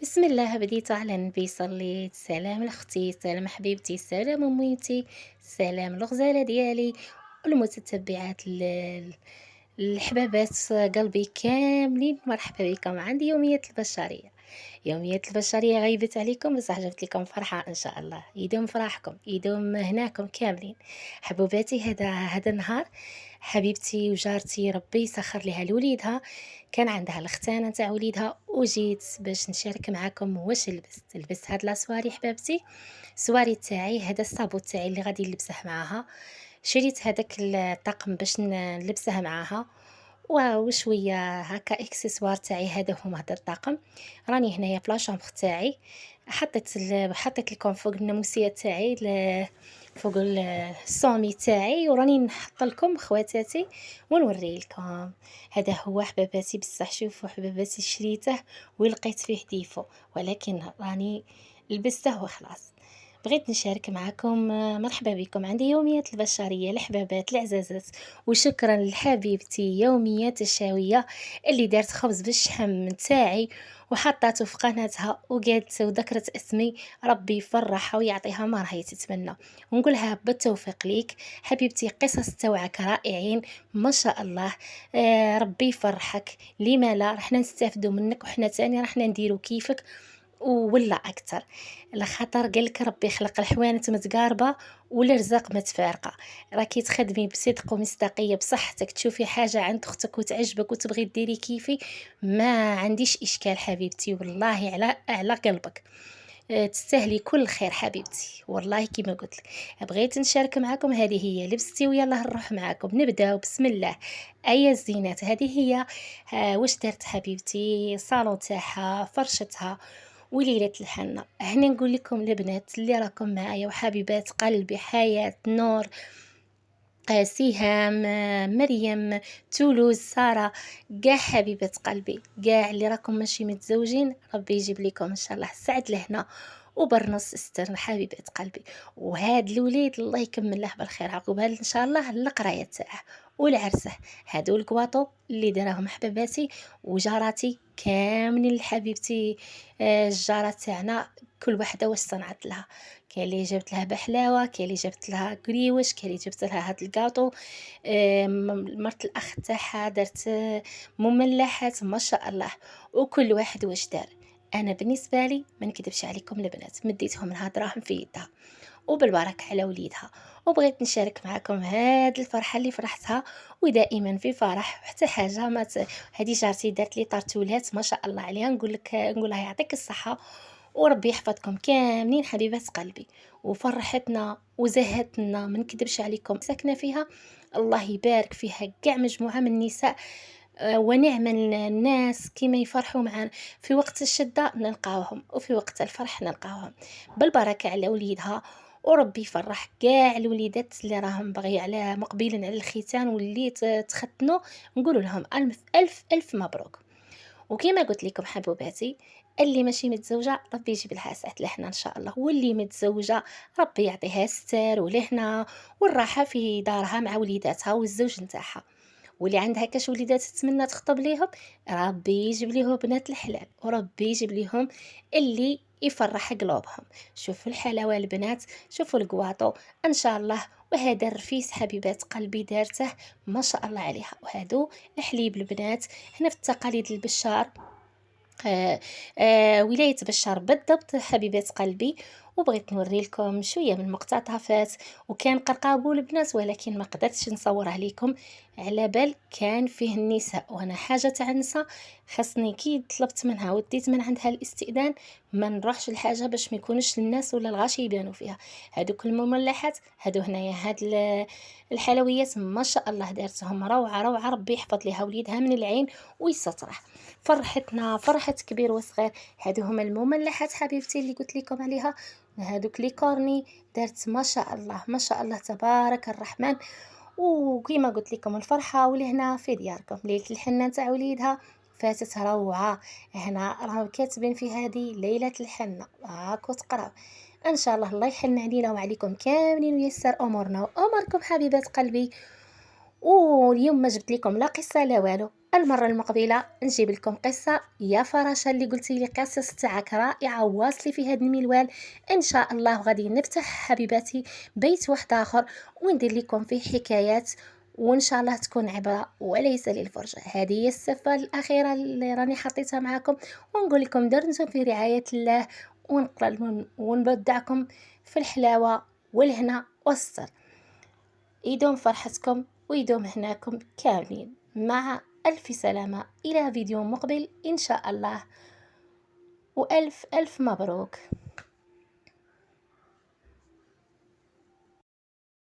بسم الله بديت على النبي صليت سلام لاختي سلام حبيبتي سلام اميتي سلام الغزاله ديالي والمتتبعات الحبابات قلبي كاملين مرحبا بكم عندي يومية البشرية. يومية البشرية غيبت عليكم بصح جبت لكم فرحة إن شاء الله يدوم فرحكم يدوم هناكم كاملين. حبوباتي هذا النهار حبيبتي وجارتي ربي يسخر لها لوليدها، كان عندها الختانة تاع وليدها وجيت باش نشارك معاكم واش لبست هاد لاسواري حبابتي. السواري تاعي هذا الصابو تاعي اللي غادي نلبسه معاها، شريت هذاك الطقم باش نلبسه معاها وشويه هكا اكسسوار تاعي هذا هما هذا الطاقم. راني هنايا في لاشومبر تاعي، حطيت لكم فوق الناموسيه تاعي فوق الصومي تاعي وراني نحط لكم خواتاتي ونوري لكم. هذا هو حباباتي بصح شوفوا حباباتي شريته ولقيت فيه ديفو ولكن راني لبسته وخلاص. بغيت نشارك معكم مرحبا بكم عندي يوميات البشرية الحبابات العزازات، وشكرا لحبيبتي يوميات الشاوية اللي دارت خبز بالشحم تاعي وحطاته في قناتها وقالت وذكرت اسمي. ربي يفرحها ويعطيها ما راهي تتمنى ونقولها بالتوفيق ليك حبيبتي. قصص توعك رائعين ما شاء الله. ربي يفرحك، لما لا رحنا نستافدوا منك وحنا تاني رحنا نديرو كيفك ولا اكثر. لخاطر قالك ربي خلق الحوانت متقاربه والرزاق متفارقه. راكي تخدمي بصدق ومصداقيه بصحتك تشوفي حاجه عند اختك وتعجبك وتبغي ديري كيفي، ما عنديش اشكال حبيبتي والله على قلبك. تستاهلي كل خير حبيبتي والله كما قلت لك. بغيت نشارك معكم هذه هي لبستي ويلا نروح معكم نبداو بسم الله. اي الزينات هذه هي. واش درت حبيبتي؟ صالون تاعها فرشتها وليلة الحنة. هنا نقول لكم البنات اللي راكم معايا وحبيبات قلبي حياة نور، سهام، مريم، تولوز، سارة، قاع حبيبات قلبي، قاع اللي راكم ماشي متزوجين ربي يجيب لكم ان شاء الله السعد لهنا وبرنص استر حبيبات قلبي. وهاد الوليد الله يكمل له بالخير عقبها ان شاء الله القرايه تاعه والعرسه. هادو الكواطو اللي داراهم حباباتي وجاراتي كاملين حبيبتي. الجارات تاعنا كل وحده واش صنعت لها، كاين اللي جبت لها بحلاوه، كاين اللي جبت لها قريوش، كاين اللي جبت لها هاد الكاطو. مرت الاخ تاعها درت مملحات ما شاء الله. وكل واحد واش دار. انا بالنسبه لي ما نكذبش عليكم البنات مديتهم لها دراهم في يدها وبالبركه على وليدها، وبغيت نشارك معكم هاد الفرحه اللي فرحتها ودائما في فرح حتى حاجه ما هذه جارتي دارت لي طارتولات ما شاء الله عليها. نقول لها يعطيك الصحه وربي يحفظكم كاملين حبيبات قلبي. وفرحتنا وزهتنا ما نكذبش عليكم ساكنه فيها الله يبارك فيها كاع مجموعه من النساء. ونعم الناس كيما يفرحوا معنا في وقت الشدة نلقاوهم وفي وقت الفرح نلقاوهم. بالبركة على وليدها وربي يفرح كاع الوليدات اللي راهم باغي على مقبلين على الختان واللي تختنوا نقول لهم الف الف الف مبروك. وكما قلت لكم حبوباتي اللي ماشي متزوجه ربي يجيب لها سعه لهنا ان شاء الله، واللي متزوجه ربي يعطيها الستر ولهنا والراحه في دارها مع وليداتها والزوج نتاعها. واللي عندها كاش وليدات تتمنى تخطب ليهم ربي يجيب ليهم بنات الحلال وربي يجيب ليهم اللي يفرح قلوبهم. شوفوا الحلاوه البنات، شوفوا القواطو ان شاء الله. وهذا الرفيس حبيبات قلبي دارته ما شاء الله عليها. وهادو الحليب البنات هنا في التقاليد البشار، ولاية بشار بالضبط حبيبات قلبي. وبغيت نوري لكم شوية من مقتطفات وكان قرقابو البنات ولكن ما قدرتش نصوره لكم على بال كان فيه النساء وانا حاجة تاع النساء خاصني كي طلبت منها وديت من عندها الاستئذان ما نروحش الحاجة باش ما يكونش الناس ولا الغاشي يبانوا فيها. هذوك المملحات هادو هنايا هاد الحلويات ما شاء الله دارتهم روعة روعة ربي يحفظ ليها وليدها من العين ويستره. فرحتنا فرحة كبير وصغير. هادو هما المملحات حبيبتي اللي قلت لكم عليها. هادوك لي كورني دارت ما شاء الله ما شاء الله تبارك الرحمن. وكيما قلت لكم الفرحة ولهنا في دياركم ليلة الحنة تاع وليدها فاتت روعة. هنا راهم كاتبين في هذه ليلة الحنة هاكو تقراو ان شاء الله. الله يحن علينا وعليكم كاملين ويسر امورنا واموركم حبيبات قلبي. واليوم ما جبت لكم لا قصه لا والو. المره المقبله نجيب لكم قصه يا فراشة اللي قلتي لي قصص تاعك رائعه واصلي في هذا المنوال. ان شاء الله غادي نفتح حبيباتي بيت واحد اخر وندير لكم فيه حكايات، وان شاء الله تكون عبره وليس للفرجه. هذه هي الصفه الاخيره اللي راني حطيتها معكم، ونقول لكم دمتم في رعايه الله، ونبدعكم في الحلاوه والهنا والستر. يدوم فرحتكم ويدوم هناكم كاملين، مع ألف سلامة. إلى فيديو مقبل إن شاء الله، وألف ألف مبروك.